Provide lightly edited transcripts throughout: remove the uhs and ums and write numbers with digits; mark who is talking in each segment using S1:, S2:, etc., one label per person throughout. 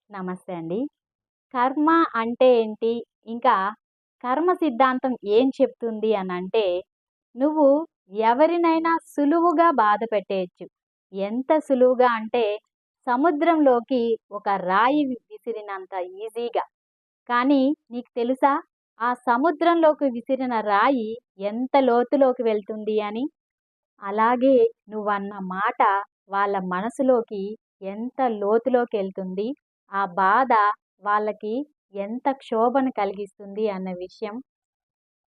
S1: నమస్తే అండి. కర్మ అంటే ఏంటి? ఇంకా కర్మ సిద్ధాంతం ఏం చెప్తుంది అనంటే, నువ్వు ఎవరినైనా సులువుగా బాధ పెట్టేయొచ్చు. ఎంత సులువుగా అంటే, సముద్రంలోకి ఒక రాయి విసిరినంత ఈజీగా. కానీ నీకు తెలుసా? ఆ సముద్రంలోకి విసిరిన రాయి ఎంత లోతులోకి వెళ్తుంది అని? అలాగే నువ్వన్న మాట వాళ్ళ మనసులోకి ఎంత లోతులోకెళ్తుంది, ఆ బాధ వాళ్ళకి ఎంత క్షోభను కలిగిస్తుంది అన్న విషయం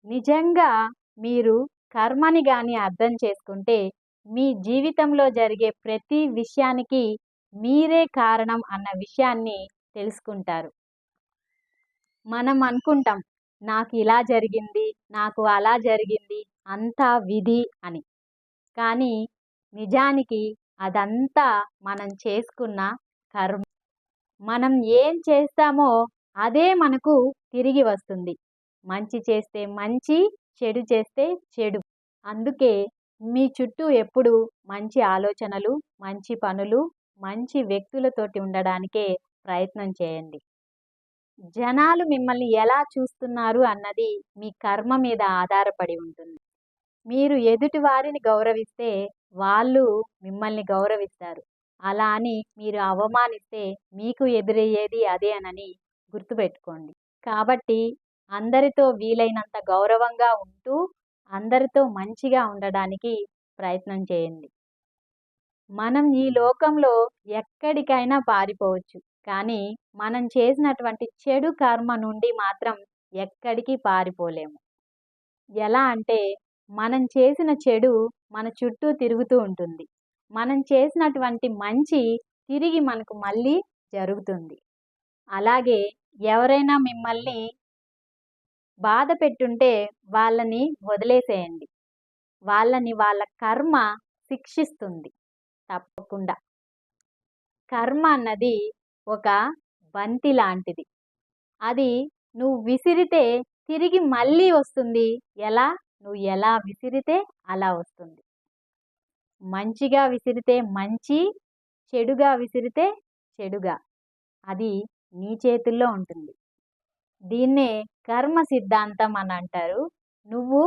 S1: నిజంగా మీరు కర్మని గాని అర్థం చేసుకుంటే, మీ జీవితంలో జరిగే ప్రతి విషయానికి మీరే కారణం అన్న విషయాన్ని తెలుసుకుంటారు. మనం అనుకుంటాం, నాకు ఇలా జరిగింది, నాకు అలా జరిగింది, అంతా విధి అని. కానీ నిజానికి అదంతా మనం చేసుకున్న కర్మ. మనం ఏం చేస్తామో అదే మనకు తిరిగి వస్తుంది. మంచి చేస్తే మంచి, చెడు చేస్తే చెడు. అందుకే మీ చుట్టూ ఎప్పుడు మంచి ఆలోచనలు, మంచి పనులు, మంచి వ్యక్తులతోటి ఉండడానికే ప్రయత్నం చేయండి. జనాలు మిమ్మల్ని ఎలా చూస్తున్నారు అన్నది మీ కర్మ మీద ఆధారపడి ఉంటుంది. మీరు ఎదుటి వారిని గౌరవిస్తే వాళ్ళు మిమ్మల్ని గౌరవిస్తారు. అలా అని మీరు అవమానిస్తే మీకు ఎదురయ్యేది అదేనని గుర్తుపెట్టుకోండి. కాబట్టి అందరితో వీలైనంత గౌరవంగా ఉంటూ, అందరితో మంచిగా ఉండడానికి ప్రయత్నం చేయండి. మనం ఈ లోకంలో ఎక్కడికైనా పారిపోవచ్చు. కానీ మనం చేసినటువంటి చెడు కర్మ నుండి మాత్రం ఎక్కడికి పారిపోలేము. ఎలా అంటే మనం చేసిన చెడు మన చుట్టూ తిరుగుతూ ఉంటుంది. మనం చేసినటువంటి మంచి తిరిగి మనకు మళ్ళీ జరుగుతుంది. అలాగే ఎవరైనా మిమ్మల్ని బాధ పెట్టుంటే వాళ్ళని వదిలేసేయండి. వాళ్ళని వాళ్ళ కర్మ శిక్షిస్తుంది తప్పకుండా. కర్మ అన్నది ఒక బంతి లాంటిది. అది నువ్వు విసిరితే తిరిగి మళ్ళీ వస్తుంది. ఎలా? నువ్వు ఎలా విసిరితే అలా వస్తుంది. మంచిగా విసిరితే మంచి, చెడుగా విసిరితే చెడుగా. అది నీ చేతుల్లో ఉంటుంది. దీన్నే కర్మ సిద్ధాంతం అని అంటారు. నువ్వు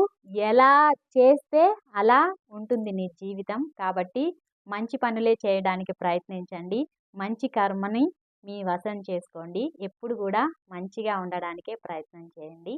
S1: ఎలా చేస్తే అలా ఉంటుంది నీ జీవితం. కాబట్టి మంచి పనులే చేయడానికి ప్రయత్నించండి. మంచి కర్మని మీ వశం చేసుకోండి. ఎప్పుడు కూడా మంచిగా ఉండడానికే ప్రయత్నం చేయండి.